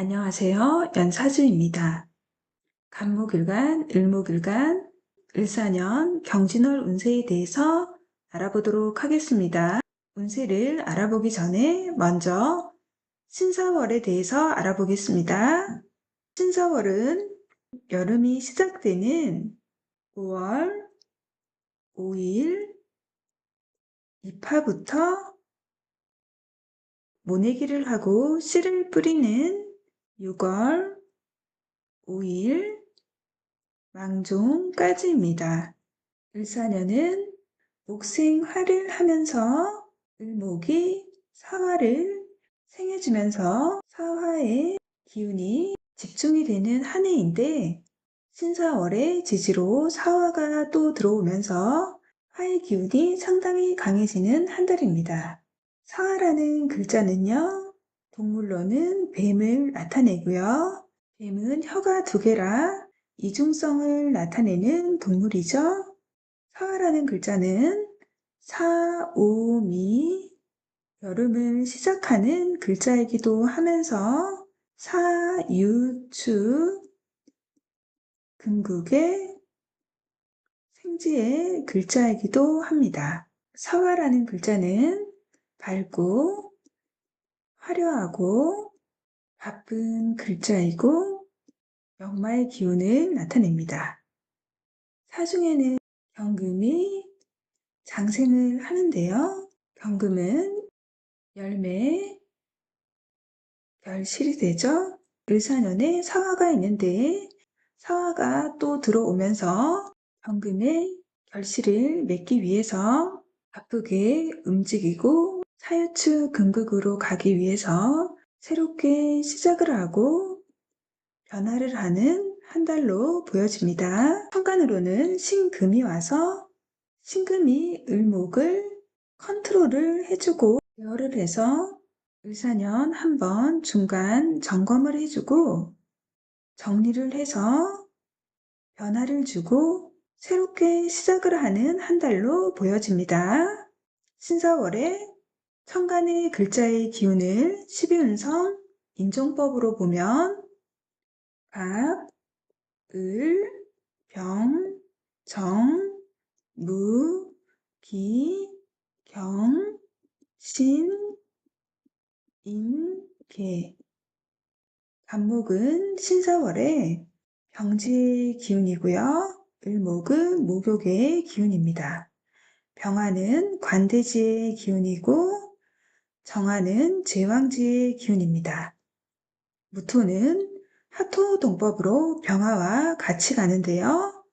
안녕하세요. 연사주입니다. 간목일간, 을목일간, 을사년 경진월 운세에 대해서 알아보도록 하겠습니다. 운세를 알아보기 전에 먼저 신사월에 대해서 알아보겠습니다. 신사월은 여름이 시작되는 5월 5일 입하부터 모내기를 하고 씨를 뿌리는 6월 5일 망종까지입니다. 을사년은 목생화를 하면서 을목이 사화를 생해주면서 사화의 기운이 집중이 되는 한 해인데, 신사월의 지지로 사화가 또 들어오면서 화의 기운이 상당히 강해지는 한 달입니다. 사화라는 글자는요, 동물로는 뱀을 나타내고요. 뱀은 혀가 2개라 이중성을 나타내는 동물이죠. 사화라는 글자는 사오미, 여름을 시작하는 글자이기도 하면서 사유추, 금국의 생지의 글자이기도 합니다. 사화라는 글자는 밝고 화려하고 바쁜 글자이고 역마의 기운을 나타냅니다. 사중에는 경금이 장생을 하는데요. 경금은 열매, 결실이 되죠. 을사년에 사화가 있는데 사화가 또 들어오면서 경금의 결실을 맺기 위해서 바쁘게 움직이고 사유축 금극으로 가기 위해서 새롭게 시작을 하고 변화를 하는 한 달로 보여집니다. 천간으로는 신금이 와서 신금이 을목을 컨트롤을 해주고 제어를 해서 을사년 한번 중간 점검을 해주고 정리를 해서 변화를 주고 새롭게 시작을 하는 한 달로 보여집니다. 신사월에 천간의 글자의 기운을 12운성 인종법으로 보면 갑, 을, 병, 정, 무, 기, 경, 신, 임, 개. 간목은 신사월의 병지의 기운이고요. 을목은 목욕의 기운입니다. 병화는 관대지의 기운이고 정화는 제왕지의 기운입니다. 무토는 하토동법으로 병화와 같이 가는데요.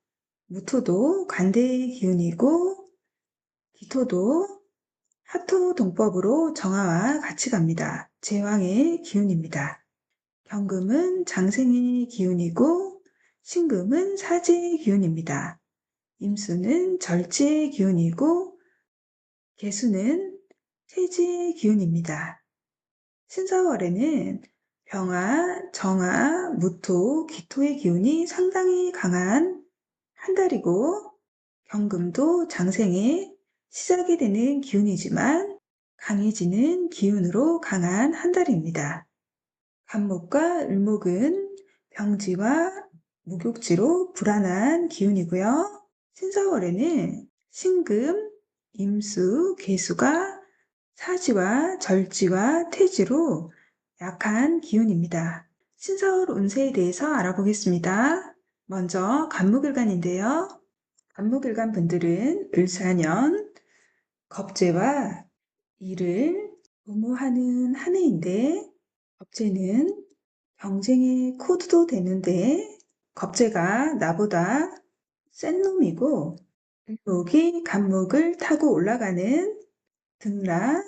무토도 관대의 기운이고 기토도 하토동법으로 정화와 같이 갑니다. 제왕의 기운입니다. 경금은 장생의 기운이고 신금은 사지의 기운입니다. 임수는 절지의 기운이고 계수는 태지의 기운입니다. 신사월에는 병화, 정화, 무토, 기토의 기운이 상당히 강한 한 달이고 경금도 장생의 시작이 되는 기운이지만 강해지는 기운으로 강한 한 달입니다. 간목과 을목은 병지와 목욕지로 불안한 기운이고요. 신사월에는 신금, 임수, 계수가 사지와 절지와 태지로 약한 기운입니다. 신사월 운세에 대해서 알아보겠습니다. 먼저 간목일간인데요. 간목일간 분들은 을사년 겁재와 일을 도모하는 한 해인데 겁재는 경쟁의 코드도 되는데 겁재가 나보다 센 놈이고 을목이 간목을 타고 올라가는 등라,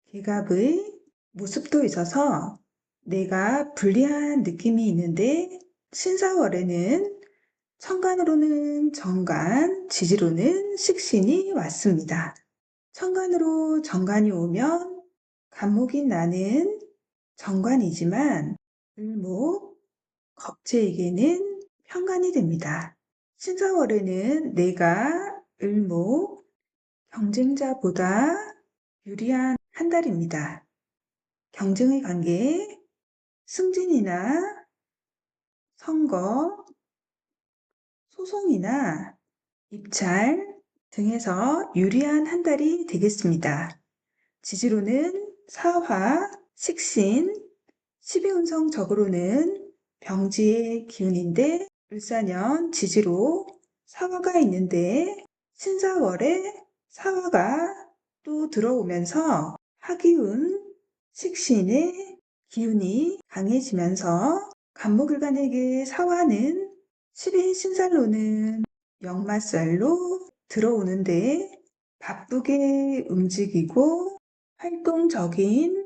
개갑의 모습도 있어서 내가 불리한 느낌이 있는데 신사월에는 천간으로는 정간, 지지로는 식신이 왔습니다. 천간으로 정간이 오면 간목인 나는 정관이지만 을목, 겁재에게는 편관이 됩니다. 신사월에는 내가 을목, 경쟁자보다 유리한 한 달입니다. 경쟁의 관계, 승진이나 선거, 소송이나 입찰 등에서 유리한 한 달이 되겠습니다. 지지로는 사화, 식신, 12운성적으로는 병지의 기운인데 을사년 지지로 사화가 있는데 신사월에 사화가 또 들어오면서 화기운, 식신의 기운이 강해지면서 간목일간에게 사화는 12신살로는 역마살로 들어오는데 바쁘게 움직이고 활동적인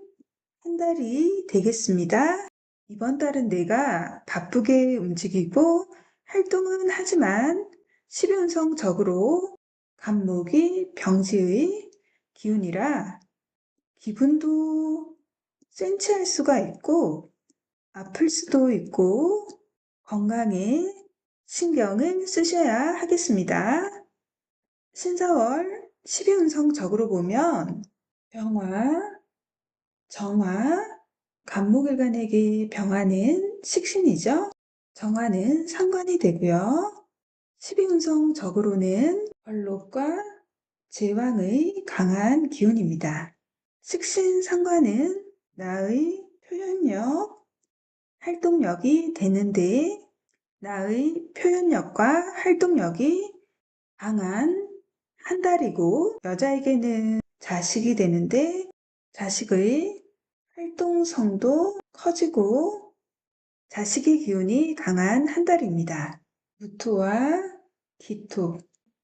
한 달이 되겠습니다. 이번 달은 내가 바쁘게 움직이고 활동은 하지만 12운성적으로 간목이 병지의 기운이라 기분도 센치할 수가 있고 아플 수도 있고 건강에 신경을 쓰셔야 하겠습니다. 신사월 12운성적으로 보면 병화, 정화, 간목일간에게 병화는 식신이죠. 정화는 상관이 되고요. 12운성적으로는 벌록과 제왕의 강한 기운입니다. 식신 상관은 나의 표현력, 활동력이 되는데 나의 표현력과 활동력이 강한 한 달이고 여자에게는 자식이 되는데 자식의 활동성도 커지고 자식의 기운이 강한 한 달입니다. 무토와 기토,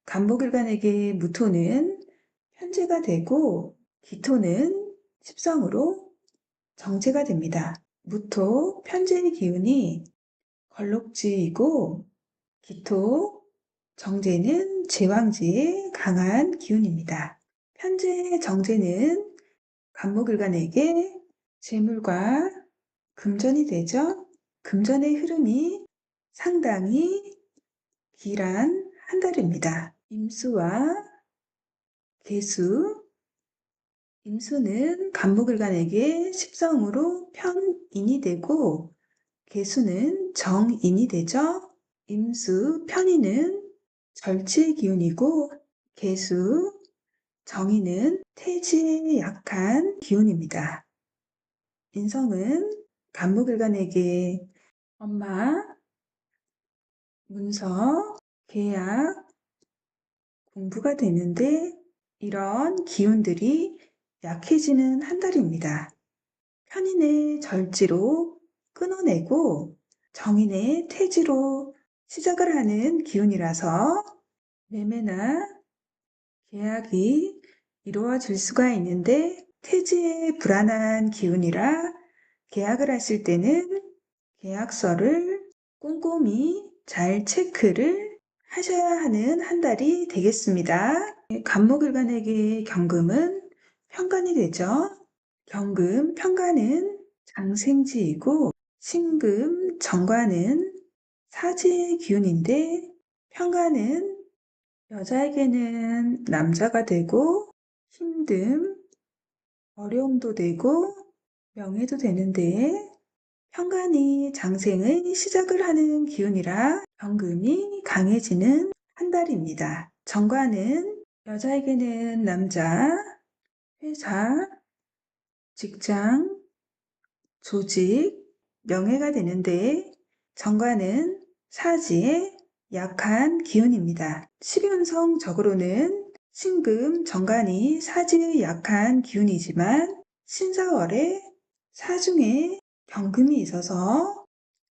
간목일간에게 무토는 편제가 되고 기토는 십성으로 정제가 됩니다. 무토 편제의 기운이 걸록지이고 기토 정제는 제왕지의 강한 기운입니다. 편제 정제는 간목일간에게 재물과 금전이 되죠. 금전의 흐름이 상당히 길한 한 달입니다. 임수와 계수, 임수는 간목일간에게 십성으로 편인이 되고 계수는 정인이 되죠. 임수, 편인은 절지의 기운이고 계수, 정인은 태지에 약한 기운입니다. 인성은 간목일간에게 엄마, 문서, 계약, 공부가 되는데 이런 기운들이 약해지는 한 달입니다. 편인의 절지로 끊어내고 정인의 태지로 시작을 하는 기운이라서 매매나 계약이 이루어질 수가 있는데 태지의 불안한 기운이라 계약을 하실 때는 계약서를 꼼꼼히 잘 체크를 하셔야 하는 한 달이 되겠습니다. 간목일간에게 경금은 편관이 되죠. 경금, 편관은 장생지이고 신금, 정관은 사지의 기운인데 편관은 여자에게는 남자가 되고 힘듦, 어려움도 되고 명예도 되는데 편관이 장생의 시작을 하는 기운이라 경금이 강해지는 한 달입니다. 정관은 여자에게는 남자, 회사, 직장, 조직, 명예가 되는데 정관은 사지의 약한 기운입니다. 12운성적으로는 신금, 정관이 사지의 약한 기운이지만 신사월에 사중에 경금이 있어서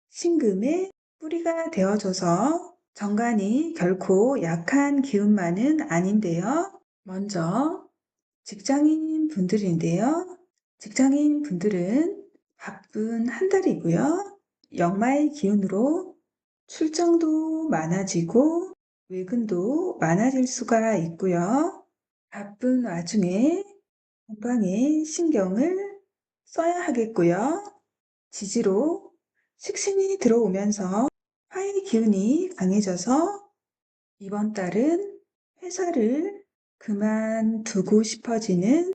신금의 뿌리가 되어줘서 정관이 결코 약한 기운만은 아닌데요. 먼저 직장인 분들인데요. 직장인 분들은 바쁜 한 달이고요. 역마의 기운으로 출장도 많아지고 외근도 많아질 수가 있고요. 바쁜 와중에 건강에 신경을 써야 하겠고요. 지지로 식신이 들어오면서 화의 기운이 강해져서 이번 달은 회사를 그만두고 싶어지는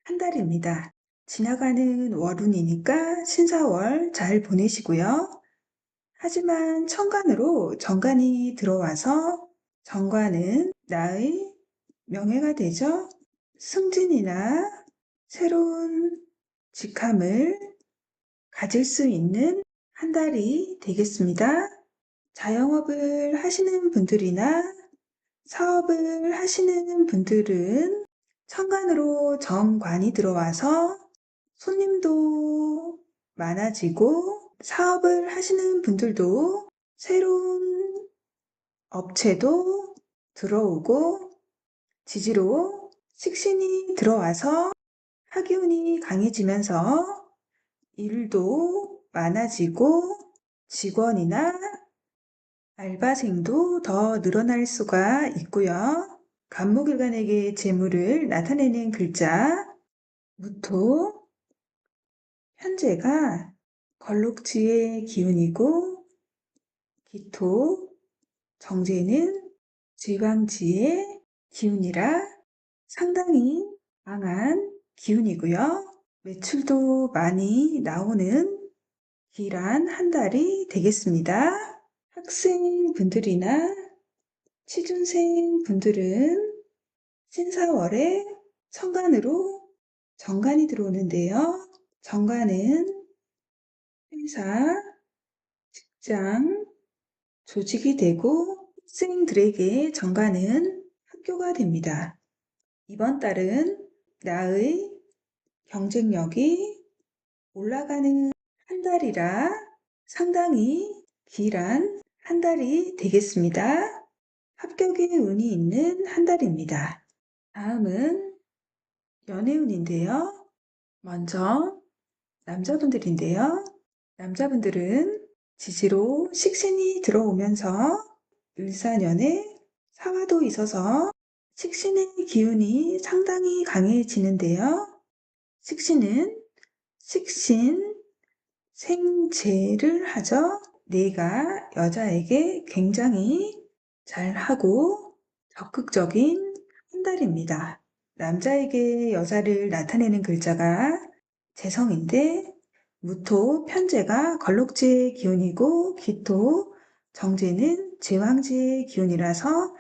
한 달입니다. 지나가는 월운이니까 신사월 잘 보내시고요. 하지만 천간으로 정관이 들어와서 정관은 나의 명예가 되죠. 승진이나 새로운 직함을 가질 수 있는 한 달이 되겠습니다. 자영업을 하시는 분들이나 사업을 하시는 분들은 천간으로 정관이 들어와서 손님도 많아지고 사업을 하시는 분들도 새로운 업체도 들어오고 지지로 식신이 들어와서 화기운이 강해지면서 일도 많아지고 직원이나 알바생도 더 늘어날 수가 있고요. 간목일간에게 재물을 나타내는 글자 무토, 현재가 걸록지의 기운이고 기토, 정제는 지방지의 기운이라 상당히 강한 기운이고요. 매출도 많이 나오는 길한 한 달이 되겠습니다. 학생분들이나 취준생 분들은 신사월에 천간으로 정관이 들어오는데요. 정관은 회사, 직장, 조직이 되고 학생들에게 정관은 학교가 됩니다. 이번 달은 나의 경쟁력이 올라가는 한 달이라 상당히 길한 한 달이 되겠습니다. 합격의 운이 있는 한 달입니다. 다음은 연애운인데요. 먼저 남자분들인데요. 남자분들은 지지로 식신이 들어오면서 을사년에 사화도 있어서 식신의 기운이 상당히 강해지는데요. 식신은 식신, 생재를 하죠. 내가 여자에게 굉장히 잘하고 적극적인 한 달입니다. 남자에게 여자를 나타내는 글자가 재성인데 무토, 편재가 걸록지의 기운이고 기토, 정제는 제왕지의 기운이라서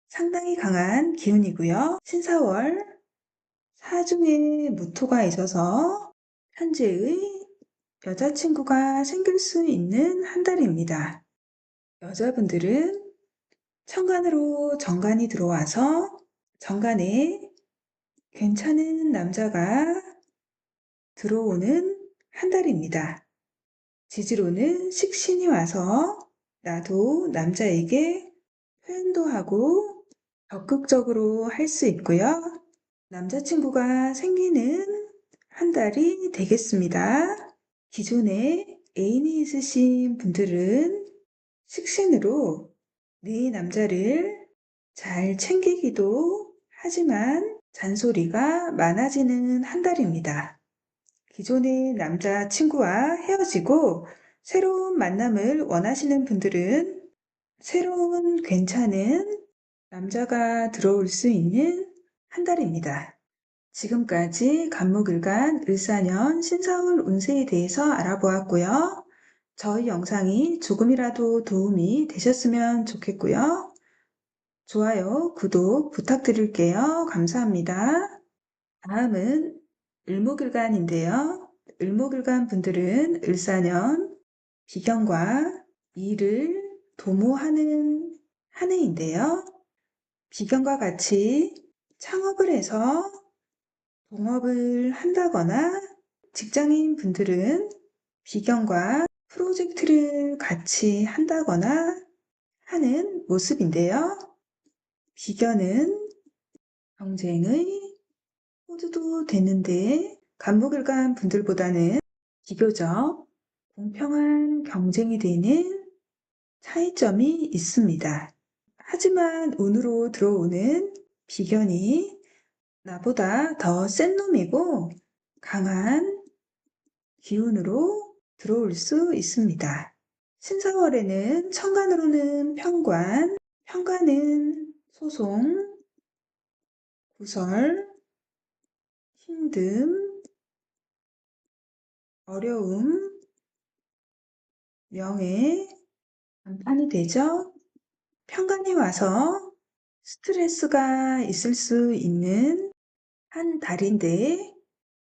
상당히 강한 기운이고요. 신사월 사중에 무토가 있어서 편재의 여자친구가 생길 수 있는 한 달입니다. 여자분들은 천간으로 정관이 들어와서 정관에 괜찮은 남자가 들어오는 한 달입니다. 지지로는 식신이 와서 나도 남자에게 표현도 하고 적극적으로 할 수 있고요. 남자친구가 생기는 한 달이 되겠습니다. 기존에 애인이 있으신 분들은 식신으로 내 남자를 잘 챙기기도 하지만 잔소리가 많아지는 한 달입니다. 기존의 남자친구와 헤어지고 새로운 만남을 원하시는 분들은 새로운 괜찮은 남자가 들어올 수 있는 한 달입니다. 지금까지 간목일간 을사년 신사월 운세에 대해서 알아보았고요. 저희 영상이 조금이라도 도움이 되셨으면 좋겠고요. 좋아요, 구독 부탁드릴게요. 감사합니다. 다음은 을목일간인데요. 을목일간 분들은 을사년 비견과 일을 도모하는 한 해인데요. 비견과 같이 창업을 해서 동업을 한다거나 직장인 분들은 비견과 프로젝트를 같이 한다거나 하는 모습인데요. 비견은 경쟁의 호두도 되는데 간목일간 분들보다는 비교적 공평한 경쟁이 되는 차이점이 있습니다. 하지만 운으로 들어오는 비견이 나보다 더 센 놈이고 강한 기운으로 들어올 수 있습니다. 신사월에는 천간으로는 편관, 편관은 소송, 구설, 힘듦, 어려움, 명예, 간판이 되죠? 평간이 와서 스트레스가 있을 수 있는 한 달인데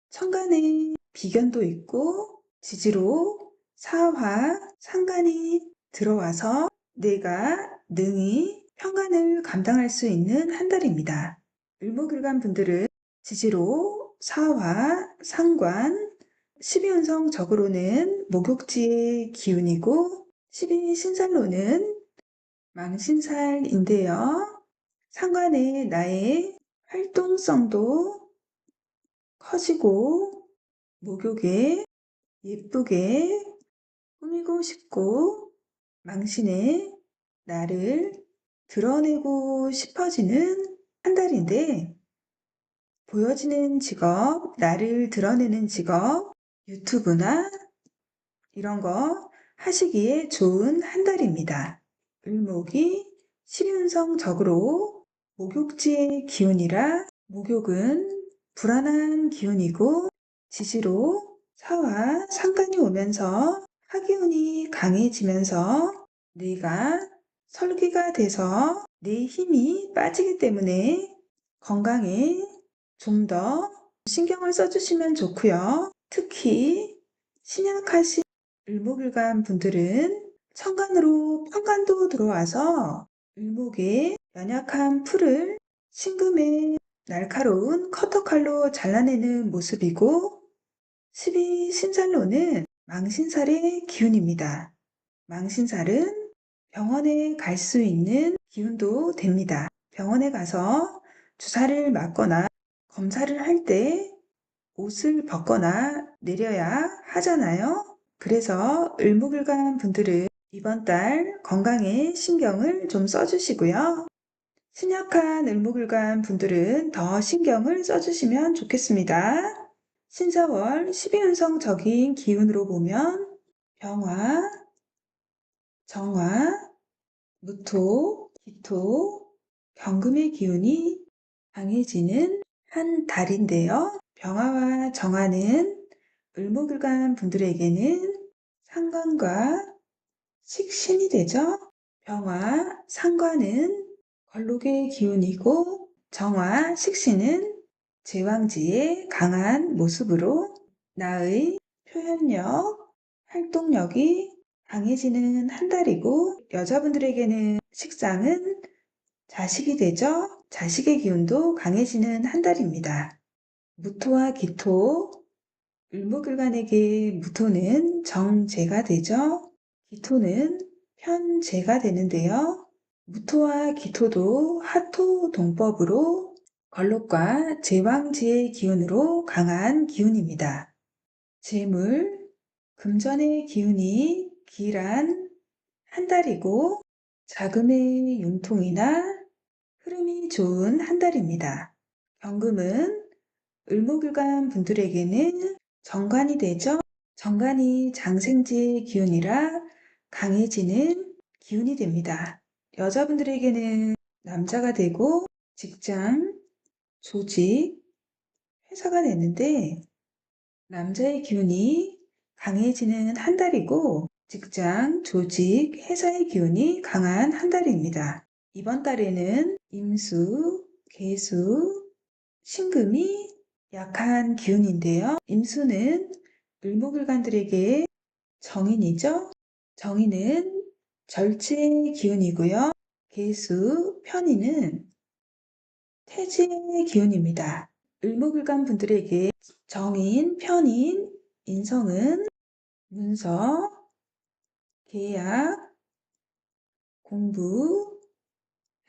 천간에 비견도 있고 지지로 사화, 상간이 들어와서 내가 능히 평간을 감당할 수 있는 한 달입니다. 을목일간 분들은 지지로 사화, 상관, 12운성적으로는 목욕지의 기운이고 12신살로는 망신살인데요. 상관에 나의 활동성도 커지고 목욕에 예쁘게 꾸미고 싶고 망신에 나를 드러내고 싶어지는 한 달인데 보여지는 직업, 나를 드러내는 직업, 유튜브나 이런 거 하시기에 좋은 한 달입니다. 을목이 12운성적으로 목욕지의 기운이라 목욕은 불안한 기운이고 지지로 사와 상관이 오면서 화기운이 강해지면서 뇌가 설기가 돼서 내 힘이 빠지기 때문에 건강에 좀 더 신경을 써주시면 좋고요. 특히 신약하신 을목일간 분들은 천간으로 편간도 들어와서 을목의 연약한 풀을 신금의 날카로운 커터칼로 잘라내는 모습이고 12신살로는 망신살의 기운입니다. 망신살은 병원에 갈 수 있는 기운도 됩니다. 병원에 가서 주사를 맞거나 검사를 할 때 옷을 벗거나 내려야 하잖아요. 그래서 을목일간 분들은 이번 달 건강에 신경을 좀 써주시고요. 신약한 을목일간 분들은 더 신경을 써주시면 좋겠습니다. 신사월 12운성적인 기운으로 보면 병화, 정화, 무토, 기토, 경금의 기운이 강해지는 한 달인데요. 병화와 정화는 을목일간 분들에게는 상관과 식신이 되죠. 병화, 상관은 걸록의 기운이고 정화, 식신은 제왕지의 강한 모습으로 나의 표현력, 활동력이 강해지는 한 달이고 여자분들에게는 식상은 자식이 되죠. 자식의 기운도 강해지는 한 달입니다. 무토와 기토, 을목일간에게 무토는 정제가 되죠. 기토는 편제가 되는데요. 무토와 기토도 하토 동법으로 걸록과 제왕지의 기운으로 강한 기운입니다. 재물, 금전의 기운이 기란 한 달이고 자금의 융통이나 흐름이 좋은 한 달입니다. 경금은 을목일간 분들에게는 정관이 되죠. 정관이 장생지의 기운이라 강해지는 기운이 됩니다. 여자분들에게는 남자가 되고 직장, 조직, 회사가 되는데 남자의 기운이 강해지는 한 달이고 직장, 조직, 회사의 기운이 강한 한 달입니다. 이번 달에는 임수, 계수, 신금이 약한 기운인데요. 임수는 을목일간들에게 정인이죠. 정인은 절제의 기운이고요. 계수, 편인은 태지의 기운입니다. 을목일간 분들에게 정인, 편인, 인성은 문서, 계약, 공부,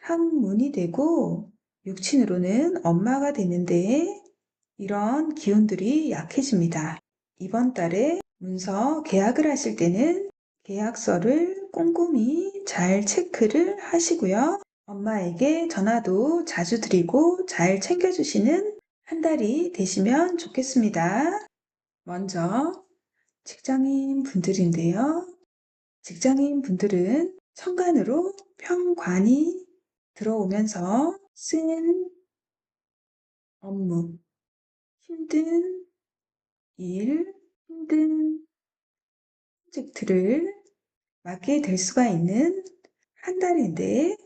학문이 되고 육친으로는 엄마가 되는데 이런 기운들이 약해집니다. 이번 달에 문서 계약을 하실 때는 계약서를 꼼꼼히 잘 체크를 하시고요. 엄마에게 전화도 자주 드리고 잘 챙겨주시는 한 달이 되시면 좋겠습니다. 먼저 직장인 분들인데요. 직장인 분들은 천간으로 평관이 들어오면서 쓴 업무, 힘든 일, 힘든 프로젝트를 맡게 될 수가 있는 한 달인데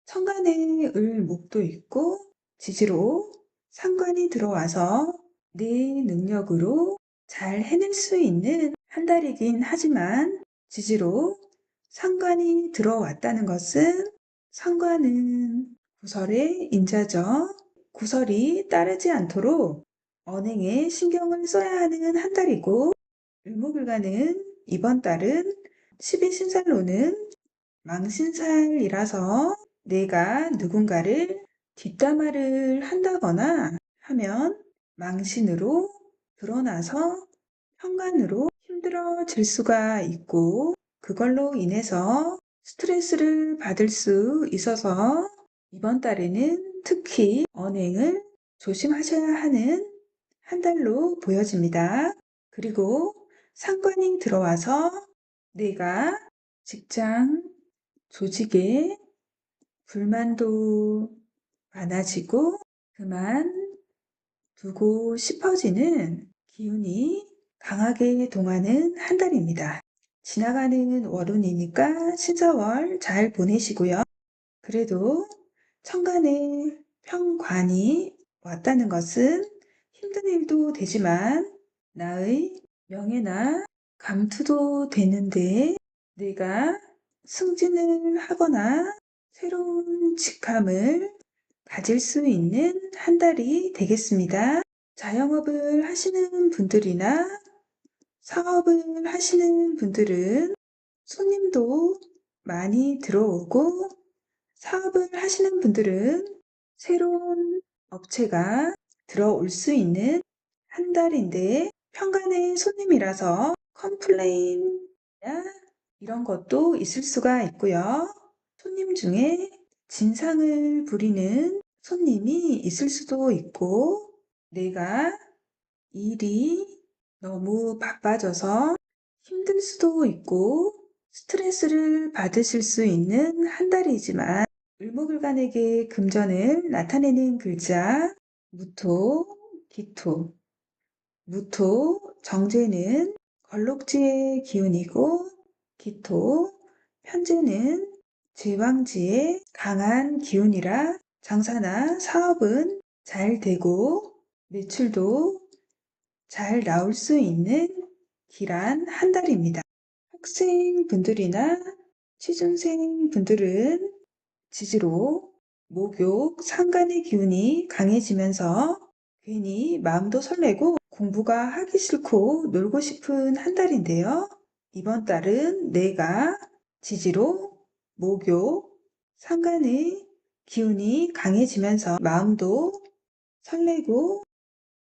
천간에 을목도 있고 지지로 상관이 들어와서 내 능력으로 잘 해낼 수 있는 한 달이긴 하지만 지지로 상관이 들어왔다는 것은 상관은 구설의 인자죠. 구설이 따르지 않도록 언행에 신경을 써야 하는 한 달이고 을목을가는 이번 달은 12신살로는 망신살이라서 내가 누군가를 뒷담화를 한다거나 하면 망신으로 드러나서 현관으로 힘들어질 수가 있고 그걸로 인해서 스트레스를 받을 수 있어서 이번 달에는 특히 언행을 조심하셔야 하는 한 달로 보여집니다. 그리고 상관이 들어와서 내가 직장, 조직에 불만도 많아지고 그만두고 싶어지는 기운이 강하게 동하는 한 달입니다. 지나가는 월운이니까 신사월 잘 보내시고요. 그래도 천간에 평관이 왔다는 것은 힘든 일도 되지만 나의 명예나 감투도 되는데 내가 승진을 하거나 새로운 직함을 가질 수 있는 한 달이 되겠습니다. 자영업을 하시는 분들이나 사업을 하시는 분들은 손님도 많이 들어오고 사업을 하시는 분들은 새로운 업체가 들어올 수 있는 한 달인데 편간의 손님이라서 컴플레인이나 이런 것도 있을 수가 있고요. 손님 중에 진상을 부리는 손님이 있을 수도 있고 내가 일이 너무 바빠져서 힘들 수도 있고 스트레스를 받으실 수 있는 한 달이지만 을목을간에게 금전을 나타내는 글자 무토, 기토, 무토, 정제는 걸록지의 기운이고 기토, 편제는 제왕지의 강한 기운이라 장사나 사업은 잘 되고 매출도 잘 나올 수 있는 길한 한 달입니다. 학생분들이나 취준생분들은 지지로 목욕, 상간의 기운이 강해지면서 괜히 마음도 설레고 공부가 하기 싫고 놀고 싶은 한 달인데요. 이번 달은 내가 지지로 목욕, 상간의 기운이 강해지면서 마음도 설레고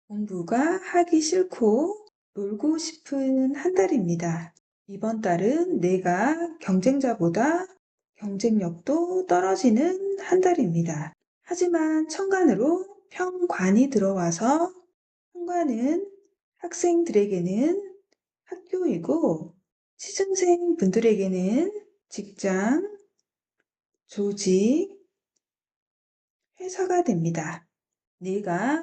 공부가 하기 싫고 놀고 싶은 한 달입니다. 이번 달은 내가 경쟁자보다 경쟁력도 떨어지는 한 달입니다. 하지만 천간으로 평관이 들어와서 평관은 학생들에게는 학교이고 취준생 분들에게는 직장, 조직, 회사가 됩니다. 내가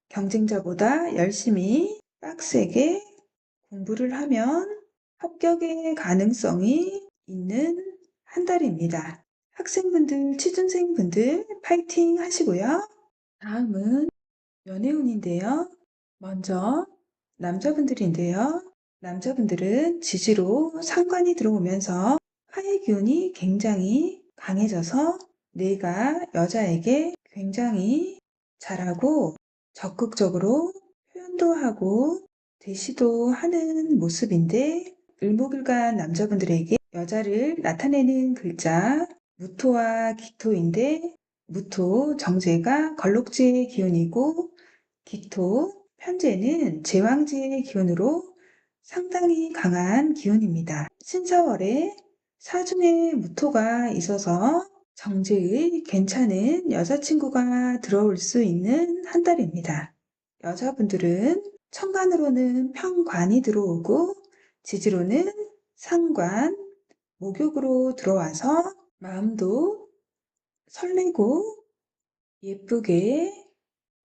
경쟁자보다 열심히 빡세게 공부를 하면 합격의 가능성이 있는 한 달입니다. 학생분들, 취준생분들 파이팅 하시고요. 다음은 연애운인데요. 먼저 남자분들인데요. 남자분들은 지지로 상관이 들어오면서 화의 기운이 굉장히 강해져서 내가 여자에게 굉장히 잘하고 적극적으로 표현도 하고 대시도 하는 모습인데 을목을간 남자분들에게 여자를 나타내는 글자 무토와 기토인데 무토 정제가 걸록지의 기운이고 기토 편제는 제왕지의 기운으로 상당히 강한 기운입니다. 신사월에 사중에 무토가 있어서 정제의 괜찮은 여자친구가 들어올 수 있는 한 달입니다. 여자분들은 천간으로는 평관이 들어오고 지지로는 상관, 목욕으로 들어와서 마음도 설레고 예쁘게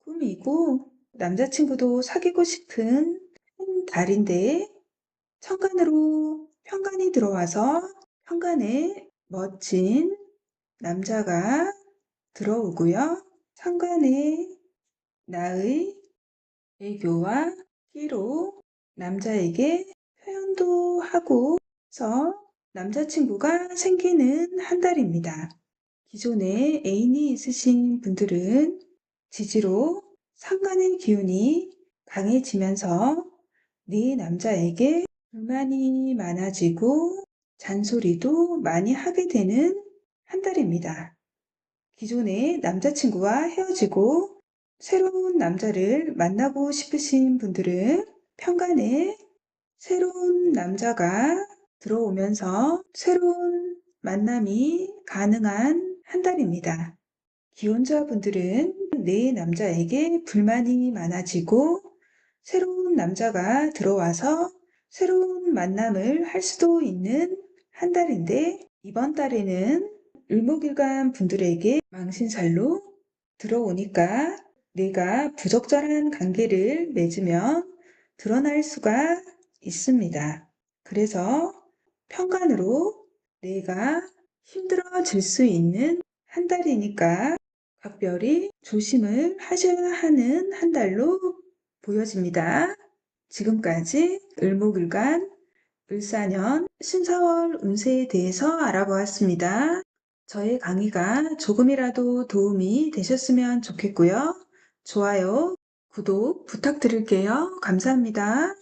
꾸미고 남자친구도 사귀고 싶은 한 달인데 천간으로 편관이 들어와서 편관에 멋진 남자가 들어오고요. 천간에 나의 애교와 끼로 남자에게 표현도 하고 해서 남자친구가 생기는 한 달입니다. 기존에 애인이 있으신 분들은 지지로 상간의 기운이 강해지면서 네 남자에게 불만이 많아지고 잔소리도 많이 하게 되는 한 달입니다. 기존의 남자친구와 헤어지고 새로운 남자를 만나고 싶으신 분들은 편간에 새로운 남자가 들어오면서 새로운 만남이 가능한 한 달입니다. 기혼자분들은 내 남자에게 불만이 많아지고 새로운 남자가 들어와서 새로운 만남을 할 수도 있는 한 달인데 이번 달에는 을목일간 분들에게 망신살로 들어오니까 내가 부적절한 관계를 맺으면 드러날 수가 있습니다. 그래서 편관으로 내가 힘들어질 수 있는 한 달이니까 각별히 조심을 하셔야 하는 한 달로 보여집니다. 지금까지 을목일간 을사년 신사월 운세에 대해서 알아보았습니다. 저의 강의가 조금이라도 도움이 되셨으면 좋겠고요. 좋아요, 구독 부탁드릴게요. 감사합니다.